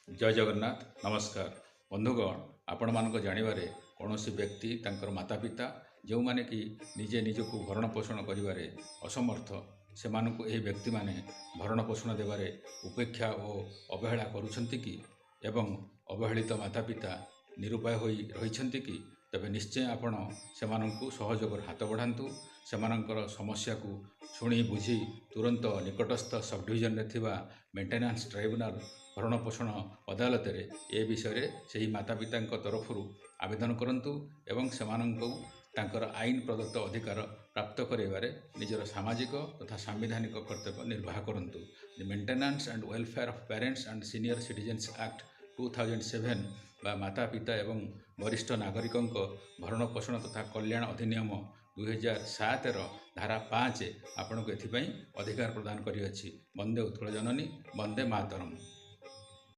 जय जगन्नाथ नमस्कार बंधुगण आपण मानक जानिबारे कौन व्यक्ति तांकर माता पिता जो माने कि निजे निजक भरण पोषण करिबारे असमर्थ से मानक एही व्यक्ति माने भरण पोषण देबारे उपेक्षा और अवहेला करुछंती कि एवं अवहेलित माता पिता निरुपाय होई रहिछंती कि तबे निश्चय आपण सेमानंकु सहयोगर हाथ बढ़ातु सेमानंकर समस्या को शुणी बुझी तुरंत निकटस्थ सब डिविजन रे थिबा मेंटेनेंस ट्राइब्यूनल भरण पोषण अदालत रे ए विषय से माता पिता तरफ आवेदन करंतु एवं सेमानंकु तांकर आईन प्रदत्त अधिकार प्राप्त करेबारे निजर सामाजिक तथा सांविधानिक कर्तव्य निर्वाह करंतु the maintenance and welfare of parents and senior citizens act 2007 बा माता पिता एवं वरिष्ठ नागरिकों भरण पोषण तथा कल्याण अधिनियम 2007 धारा 5 आपन को एथिपाई अधिकार प्रदान करिअछि। वंदे उत्कल जननी वंदे मातरम।